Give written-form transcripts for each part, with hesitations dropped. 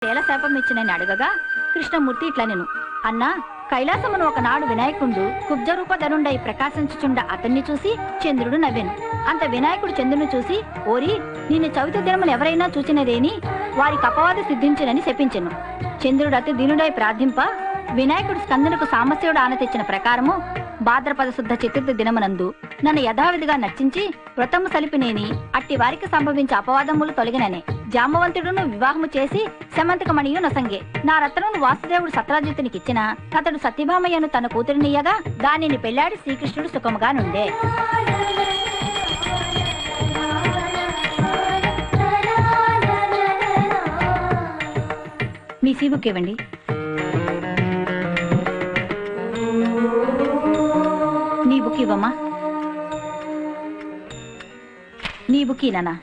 తేల శాపం ఇచ్చినని అడగగా కృష్ణమూర్తి ఇట్లా నేను అన్నా కైలాసమును ఒకనాడు వినాయకుడు కుబ్జరూపధనుండై ప్రకాశించుచుండ అతన్ని చూసి చంద్రుడు నవ్వెను. అంత వినాయకుడు చంద్రుని చూసి ఓరి నిన్ను చవితి దినమును ఎవరైనా చూచినదేని వారికి అపవాది సిద్ధించునని శపించెను. చంద్రుడు అతి దీనుడై ప్రార్థింప వినాయకుడు స్కందునకు సామస్యుడు ఆన తెచ్చిన ప్రకారము భాద్రపద శుద్ధ చతుర్థి దినమునందు నన్ను యథావిధిగా నర్చించి వ్రతము సలిపినేని అట్టి వారికి సంభవించే అపవాదములు తొలగిననే. జాంబవంతుడును వివాహము చేసి శమంతకమణియు నసంగే. నా రత్నమును వాసుదేవుడు సత్రాజిత్తునికిచ్చిన అతడు సత్యభామయ్యను తన కూతురినియ్యగా దానిని పెళ్లాడి శ్రీకృష్ణుడు సుఖముగా నుండే. మీ సీబుక్ ఇవ్వండి. నీ బుక్ ఇవ్వమ్మా. నీ బుక్ ఇనా.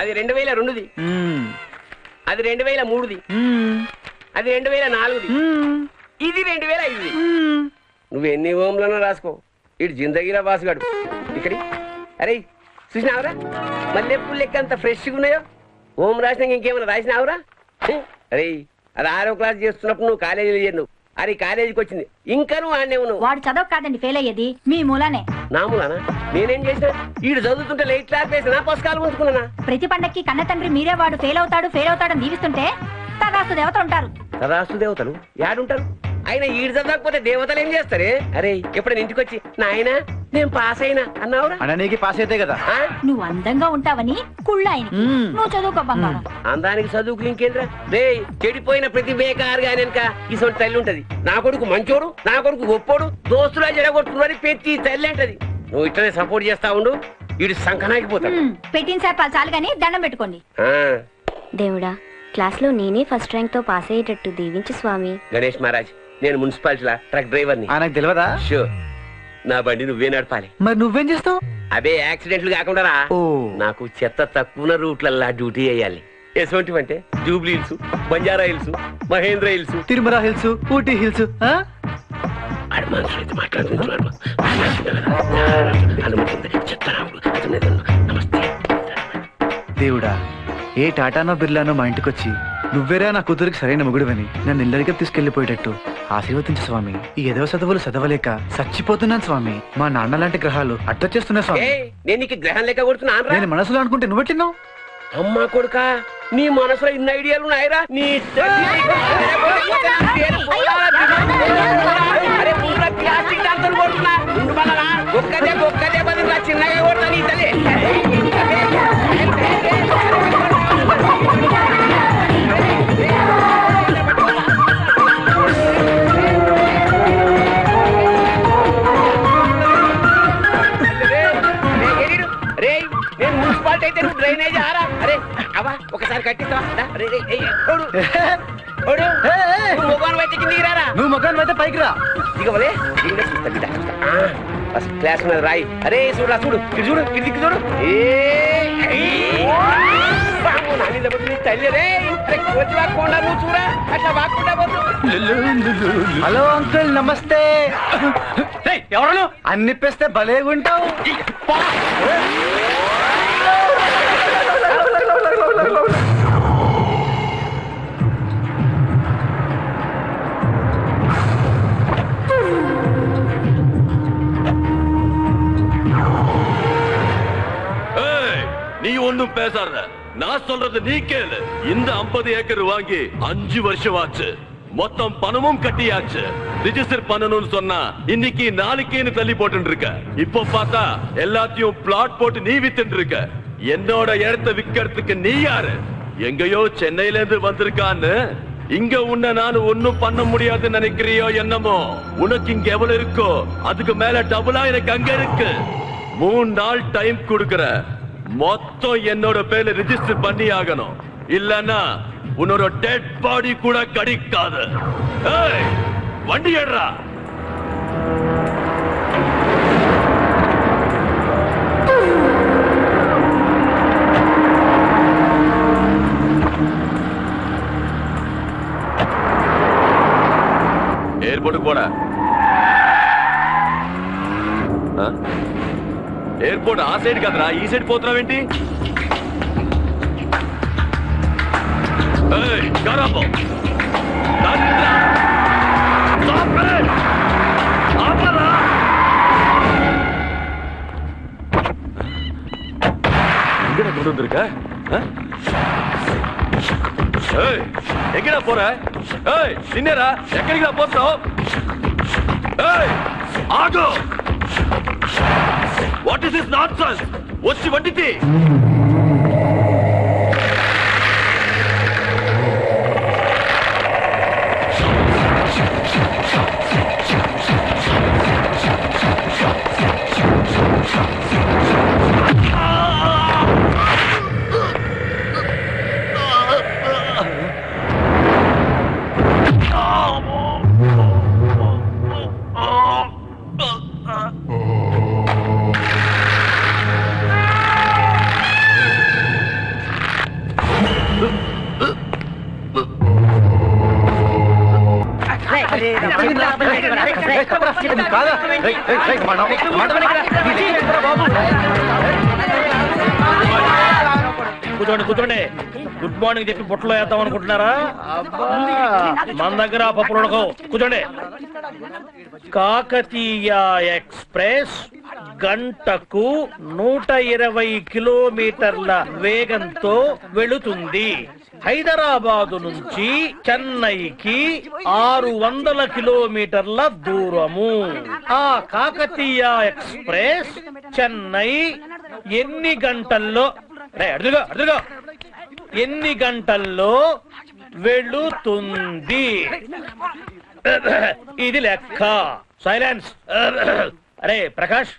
అది 2002ది, అది 2003ది, అది 2004ది, ఇది 2005ది. నువ్వు ఎన్ని ఓంలను రాసుకో, ఇటు జిందగీరా బాసుగాడు ఇక్కడి. అరే చూసినావురా మల్లెపూలు లెక్క అంత ఫ్రెష్గా ఉన్నాయో. ఓం రాసినాక ఇంకేమైనా రాసినావురా? అరే అది 6వ క్లాస్ చేస్తున్నప్పుడు నువ్వు కాలేజీలో చేరు, అది కాలేజీకి వచ్చింది ఇంకా నువ్వు ఆడనే ఉన్నావు. వాడు చదవ కాదండి ఫెయిల్ అయ్యేది మీ మూలానే. నా మూలానా? నేనేం చేసిన? ఈడు చదువుతుంటే లైట్ క్లాస్ వేసినా పుస్తకాలు ఉంచుకున్నా. ప్రతి పండక్కి కన్న తండ్రి మీరే వాడు ఫెయిల్ అవుతాడని దీవిస్తుంటే తదాస్తు దేవతలు ఉంటారు. తదాస్తు దేవతలు యాడుంటారు? ఆయన ఈడు చదవకపోతే దేవతలు ఏం చేస్తారే? అరే ఎప్పుడైనా ఇంటికి వచ్చి నాయన నేను పాస్ అయినా అన్నావురా? నీకు పాస్ అయితే కదా. నువ్వు అందంగా ఉంటావని కుళ్ళాయనికి నువ్వు చదువుకో బంగారం. అందానికి చదువుకు ఇంకేంద్రా రే. చెడిపోయిన ప్రతి బేకారుగా వెనక ఇసొంటి తల్లి ఉంటది. నా కొడుకు మంచోడు, నా కొడుకు గొప్పోడు, దోస్తులా జడగొట్టుకుని ప్రతి తల్లి అంటది. నువ్వు ఇట్లనే సపోర్ట్ చేస్తా ఉండు, వీడు సంకనాగిపోతాడు. పెట్టిన శాపాలు చాలు గాని దండం పెట్టుకోండి. దేవుడా క్లాస్ లో నేనే ఫస్ట్ ర్యాంక్ తో పాస్ అయ్యేటట్టు దీవించు స్వామి. గణేష్ మహారాజ్ నేను మున్సిపాలిటీలా ట్రక్ డ్రైవర్ని. నాకు తెలియదా? షూర్ నా బండి నువ్వే నడపాలి. మరి నువ్వేం చేస్తావు? అదే యాక్సిడెంట్లు కాకుండా నాకు చెత్త తక్కువ రూట్లల్లా డ్యూటీ వేయాలి. ఎటువంటి అంటే Jubilee Hills, Banjara Hills, Mahendra Hills, Tirumala Hills, Ooty Hills. దేవుడా ఏ టాటానో బిర్లానో మా ఇంటికొచ్చి నువ్వేరా నా కూతురికి సరైన మొగుడువని నన్ను ఇల్లరిగా తీసుకెళ్లిపోయేటట్టు ఆశీర్వదించు స్వామి. ఈ ఏదో చదువులు చదవలేక చచ్చిపోతున్నాను స్వామి. మా నాన్న లాంటి గ్రహాలు అడ్డొచ్చేస్తున్నా స్వామి. నేను నీకు గ్రహం లెక్క కొడుతున్నా? నేను మనసులో అనుకుంటే నువ్వెట్టినావు? అమ్మా కొడుకా నీ మనసులో ఇన్ని ఐడియాలు ఉన్నాయిరా? నీ ఒక్కదే బదులు చిన్నగా కొడుతా నీ తల్లి. నేను మున్సిపాలిటీ అయితే నువ్వు డ్రైనేజ్ ఆరా. అరే అవా ఒకసారి కట్టిస్తావా? మొగాను అయితే కిందికి రారా. నువ్వు మొగాను అయితే పైకి రా. దిగవలే ఫస్ట్ క్లాస్ మీద రాయి. అరే చూడరా చూడు, ఇటు చూడు, ఇటు దిక్కు చూడు. తల్లి రే వచ్చి వాకుండా నువ్వు చూడా అట్లా వాకుండా పోతు. హలో అంకుల్ నమస్తే. ఎవరు అన్నిప్పిస్తే భలేగుంటావు. நீ ஒன்னும் பேசாத, நான் சொல்றது நீ கேளு. இந்த 50 ஏக்கர் வாங்கி 5 வருஷம் ஆச்சு. மொத்தம் பணமும் கட்டியாச்சு. ரிஜிஸ்டர் பண்ணணும்னு சொன்னா இன்னைக்கு நாளைக்கேன்னு தள்ளி போட்டு இருக்க. இப்ப பார்த்தா எல்லாத்தையும் பிளாட் போட்டு நீ வித்துட்டு இருக்க. என்னோட இடத்தை விக்கிறதுக்கு நீ யாரு? எங்கயோ சென்னையில இருந்து வந்திருக்கான்னு இங்க உன்னை நான் ஒன்னும் பண்ண முடியாதுன்னு நினைக்கிறியோ என்னமோ? உனக்கு இங்க எவ்வளவு இருக்கோ அதுக்கு மேல டபுளா எனக்கு அங்க இருக்கு. 3 நாள் டைம் கொடுக்கற. மொத்தம் என்னோட பேர்ல ரிஜிஸ்டர் பண்ணி ஆகணும். இல்லன்னா உன்னோட டெட் பாடி கூட கிடைக்காது. ஏய் வண்டி ஏடுறா. ఎయిర్పోర్ట్ కూడా ఎయిర్పోర్ట్ ఆ సైడ్ కదరా, ఈ సైడ్ పోతున్నావేంటి? గారాబో దానిద్ర సాపే ఆపరా எங்கடா கொண்டு வந்திருக்க எங்கடா போற ஏய் நின்னடா எங்கடா போறோம் ஏய் ஆகோ வாட் இஸ் திஸ் நான்சென்ஸ் వచ్చి వండితి కూర్చోండి కూర్చోండి గుడ్ మార్నింగ్ చెప్పి బుట్టలో వేద్దాం అనుకుంటున్నారా మన దగ్గర పప్పులు ఉడకవు కూర్చోండి కాకతీయ ఎక్స్ప్రెస్ గంటకు 120 కిలోమీటర్ల వేగంతో వెళుతుంది. హైదరాబాదు నుంచి చెన్నైకి 600 కిలోమీటర్ల దూరము. ఆ కాకతీయ ఎక్స్ప్రెస్ చెన్నై ఎన్ని గంటల్లో అడుగుగా ఎన్ని గంటల్లో వెళుతుంది? ఇది లెక్క. సైలెన్స్. అరే ప్రకాష్,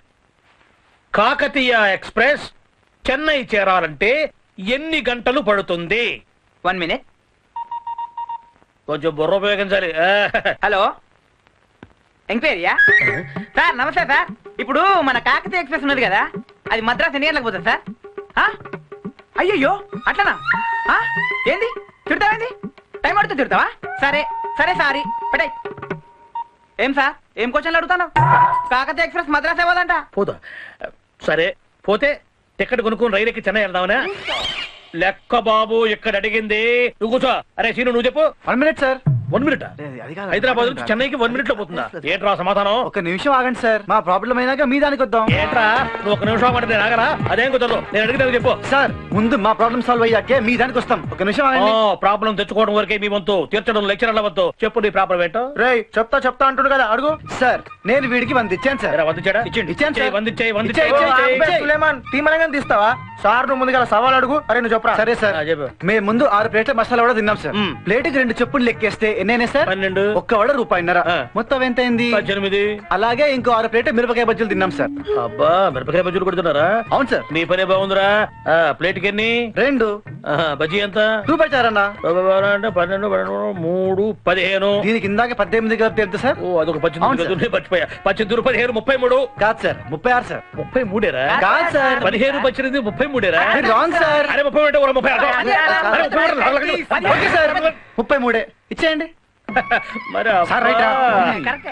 కాకతీయ ఎక్స్ప్రెస్ చెన్నై చేరాలంటే ఎన్ని గంటలు పడుతుంది? 1 minute. కొంచెం బుర్ర ఉపయోగించాలి. హలో, ఎంక్వైరీయా? సార్ నమస్తే సార్. ఇప్పుడు మన కాకతీయ ఎక్స్ప్రెస్ ఉన్నది కదా, అది మద్రాసు ఎన్ని గంటలకు పోతుంది సార్? అయ్యయ్యో అట్లనా? ఏంది తిడతావేంది? టైం పడుతుంది తిడతావా? సరే సరే సారీ పెట్టాయి. ఏం సార్ ఏం క్వశ్చన్లు అడుగుతాను? కాకతీయ ఎక్స్ప్రెస్ మద్రాసు ఇవ్వదంట. పోదా? సరే పోతే టికెట్ కొనుక్కొని రైలు ఎక్కి చెన్నై వెళ్దామనా? లెక్క బాబు ఇక్కడ అడిగింది. నువ్వు కూర్చో. అరే సీను నువ్వు చెప్పు. 1 minute సార్. 1 minute? హైదరాబాద్ నుంచి చెన్నైకి 1 minute లో పోతుందా? ఏంట్రా సమాధానం? ఒక నిమిషం ఆగండి సార్, మా ప్రాబ్లం అయినాక మీ దానికి వద్దాం. ఏంట్రా నువ్వు ఒక నిమిషం అంటే నేను ఆగరా? అదేం కుదరదు. నేను అడిగితే చెప్పు. సార్ ముందు మా ప్రాబ్లం సాల్వ్ అయ్యాకే మీ దానికి వస్తాం. ఒక నిమిషం ఆగండి. ప్రాబ్లం తెచ్చుకోవడం వరకే మీ వంతు, తీర్చడం లెక్చరర్ల వంతు. చెప్పు నీ ప్రాబ్లం ఏంటో. రేయ్ చెప్తా అంటుడు కదా, అడుగు. సార్ నేను వీడికి 100 ఇచ్చాను సార్. వందించాడా? ఇచ్చాను సార్. వందించాయి. సులేమాన్ తీమనంగా తీస్తావా సార్? నువ్వు ముందుగా సవాల్ అడుగు. అరే నువ్వు చెప్పరా? సరే సార్. మేము ముందు 6 ప్లేట్ల మసాలా కూడా తిన్నాం సార్. ప్లేట్కి 2 చెప్పులు లెక్కేస్తే ఎన్నైనా సార్? 12. ఒక్క వడ ₹1.5. మొత్తం ఎంత అయింది? 18. అలాగే ఇంకో 6 ప్లేట్ మిరపకాయ బజ్జీలు తిన్నాం సార్. అబ్బా మిరపకాయ బజ్జీలు కొడుతున్నారా? అవును సార్. మీ పనే బాగుందిరా. ప్లేట్ కి ఎన్ని? 2. బజ్జీ ఎంత? ₹2 అంటే 12, 3, 15. దీనికి ఇందాక 18 కలిపి ఎంత సార్? ఓ అదొక 18 మర్చిపోయా. 18, 15, 33. కాదు సార్, 36 సార్. 33రా? కాదు సార్. 15, 18, 33రా? Wrong sir. అరే 30 అంటే 30. ఓకే సార్, 33 ఇచ్చేయండి. మరి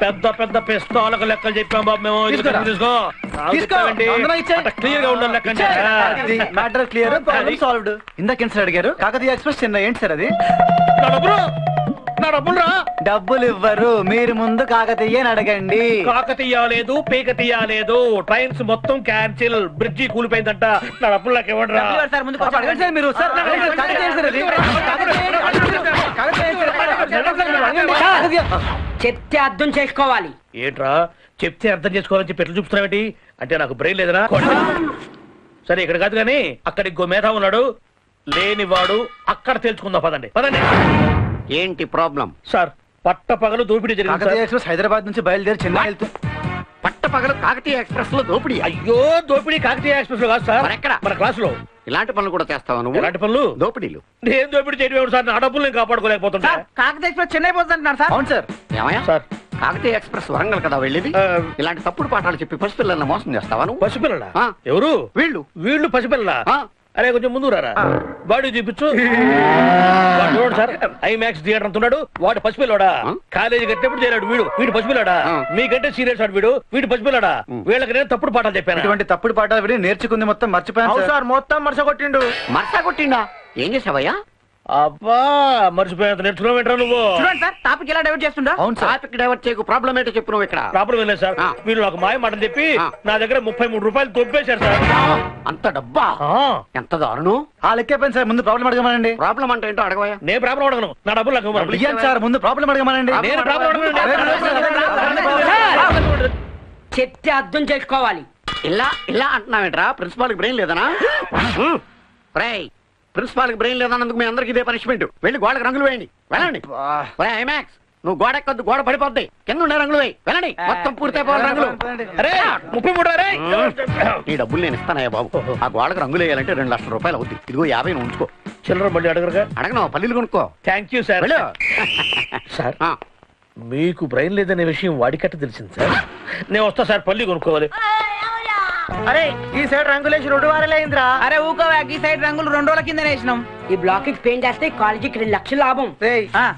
పెద్ద పెద్ద పిస్తాలకు లెక్కలు చెప్పాం బాబు మేము. క్లియర్ గా ఉండాలి లెక్క. Matter clear, problem solved. ఇందాక సార్ అడిగారు కాకతీయ ఎక్స్ప్రెస్ చెన్నై ఏంటి సార్ అది? నా డబ్బులు రా. డబ్బులు ఇవ్వరు, మీరు ముందు కాకతీయ అడగండి. కాకతీయ లేదు, పేకతీయ లేదు, ట్రైన్స్ మొత్తం క్యాన్సిల్, బ్రిడ్జి కూలిపోయిందంట. నా డబ్బులు నాకు ఇవ్వండి రా. మీరు చెప్తే అర్థం చేసుకోవాలి. ఏంట్రా చెప్తే అర్థం చేసుకోవాలని చెప్పి ఎట్లా చూపుతున్నావేంటి? అంటే నాకు బ్రెయిన్ లేదనా? సరే ఇక్కడ కాదు కానీ అక్కడ ఇంకో మేధా ఉన్నాడు, లేనివాడు అక్కడ తెలుసుకుందాం. పదండి పదండి. ఏంటి ప్రాబ్లం? సార్ పట్ట పగలు దోపిడీ జరిగింది. కాకతీయ ఎక్స్ప్రెస్ హైదరాబాద్ నుంచి బయలుదేరి చెన్నై వెళ్తూ పట్ట పగలు కాకతీయ ఎక్స్ప్రెస్ లో దోపిడీ? అయ్యో దోపిడీ కాకతీయ ఎక్స్ప్రెస్ లో కాదు సార్, మన క్లాస్ లో. ఇలాంటి పనులు కూడా చేస్తావా నువ్వు? ఎలాంటి పనులు? దోపిడీలు. నేను దోపిడీ చేయడం సార్, నా డబ్బులు నేను కాపాడుకోలేకపోతున్నా. కాకతీయ ఎక్స్ప్రెస్ చెన్నై పోతుంటున్నారు సార్. అవును సార్. ఏమయ్యా సార్ కాకతీయ ఎక్స్ప్రెస్ వరంగల్ కదా వెళ్ళేది? ఇలాంటి తప్పుడు పాఠాలు చెప్పి పసిపిల్లల్ని మోసం చేస్తావా నువ్వు? పసిపిల్లలా? ఎవరు వీళ్ళు? వీళ్ళు పసిపిల్లలా? అరే కొంచెం ముందు రారా, బాడీ చూపించు. చూడండి సార్, ఐమాక్స్ థియేటర్ అంటున్నాడు, వాడు పసిపిల్లాడా? కాలేజీ కట్టినప్పుడు చేరాడు వీడు, వీడు పసిపిల్లాడా? మీకంటే సీరియస్ ఆడు వీడు, వీడు పసిపిల్లాడా? వీళ్ళకి నేను తప్పుడు పాఠాలు చెప్పాను. ఇటువంటి తప్పుడు పాఠాలు విని నేర్చుకుంది మొత్తం మర్చిపోయాను సార్. మొత్తం మర్చగొట్టిండు. మర్చగొట్టిండా? ఏం చేసావయ్యా? అబ్బా మర్చిపోయేంత నేర్చుకున్నావు ఏంట్రా నువ్వు? చూడండి సార్ టాపిక్ ఎలా డైవర్ట్ చేస్తుండో. అవును సార్. టాపిక్ డైవర్ట్ చేయకు, ప్రాబ్లం ఏంటో చెప్పు నువ్వు ఇక్కడ. ప్రాబ్లం ఏం లేదు సార్, ఆ. మీరు నాకు మాయ మాటలు చెప్పి ఆ. నా దగ్గర 33 రూపాయలు దొబ్బేశారు సార్. అంత డబ్బా? ఆ, ఎంత దారుణం. ఆ లెక్కైపోయింది సార్, ముందు ప్రాబ్లం అడగమనండి. ప్రాబ్లం అంటే ఏంటో అడగవయ్యా. నేను ప్రాబ్లం అడగను, నా డబ్బులు నాకు ఇవ్వమను. ఇయ్యండి సార్, ముందు ప్రాబ్లం అడగమనండి. నేను ప్రాబ్లం అడగను. చెత్త అర్థం చేసుకోవాలి. ఇలా ఇలా అంటున్నావేంట్రా? ప్రిన్సిపాల్ కి బ్రెయిన్ లేదనా? రేయ్, ప్రిన్సిపాల్ కి బ్రెయిన్ లేదన్నందుకు మీ అందరికి ఇదే పనిష్మెంట్. వెళ్ళి గోడకు రంగులు వేయండి, వెళ్ళండి. ఐమాక్స్, నువ్వు గోడకొద్దు, గోడ పడిపోద్ది. కింద ఉండే రంగులు వేయి, వెళ్ళండి. మొత్తం పూర్తయిపోవాలి రంగులు. అరే 33 రే. నీ డబ్బులు నేను ఇస్తానయ్యా బాబు. ఆ గోడకు రంగులు వేయాలంటే 2 లక్షల రూపాయలు అవుద్ది. ఇదిగో 50 నువ్వు ఉంచుకో. చిల్లర మళ్ళీ అడగరుగా. అడగను, పల్లీలు కొనుక్కో. Thank you sir. వెళ్ళు. సార్, ఆ, మీకు బ్రెయిన్ లేదనే విషయం వాడికట్ట తెలిసింది సార్. నేను వస్తా సార్, పల్లి కొనుక్కోవాలి. అరే ఈ సైడ్ రంగులేసి 2 వారాలే అయిందిరా. అరే ఊకోవా, ఈ సైడ్ రంగులు 2 రోజుల కింద వేసినాం. ఈ బ్లాక్ కి పెయింట్ వేస్తే కాలేజీకి 2 లక్షలు లాభం.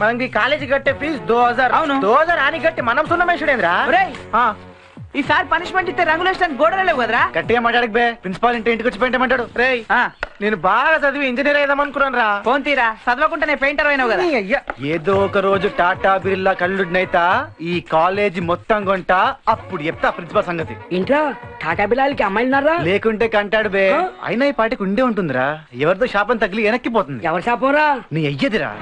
మనం ఈ కాలేజీ కట్టే ఫీజు 2000. అవును 2000 అని కట్టి మనం సున్నమేషుడేంద్రా. ఈసారి పనిష్మెంట్ ఇస్తే రంగులు వేసడానికి గోడలే లేవు కదరా. గట్టిగా మాట్లాడక బే, ప్రిన్సిపాల్ ఇంటికి వచ్చి పెయింట్ ఏమంటాడు? రేయ్ నేను బాగా చదివి ఇంజనీర్ అయిదాం అనుకున్నాను రా. ఫోన్ తీరా, చదవకుండానే పెయింటర్ అయినావు కదా. ఏదో ఒక రోజు టాటా బిర్లా కళ్ళుడినైతా ఈ కాలేజీ మొత్తం కొంట, అప్పుడు చెప్తా ప్రిన్సిపాల్ సంగతి. ఇంట్లో టాటా బిల్లాలకి అమ్మాయిలు ఉన్నారా? లేకుంటే కంటాడు బే. అయినా ఈ పాటికి ఉండే ఉంటుందిరా, ఎవరితో శాపం తగిలి వెనక్కిపోతుంది. ఎవరు శాపంరా? నీ అయ్యదిరా.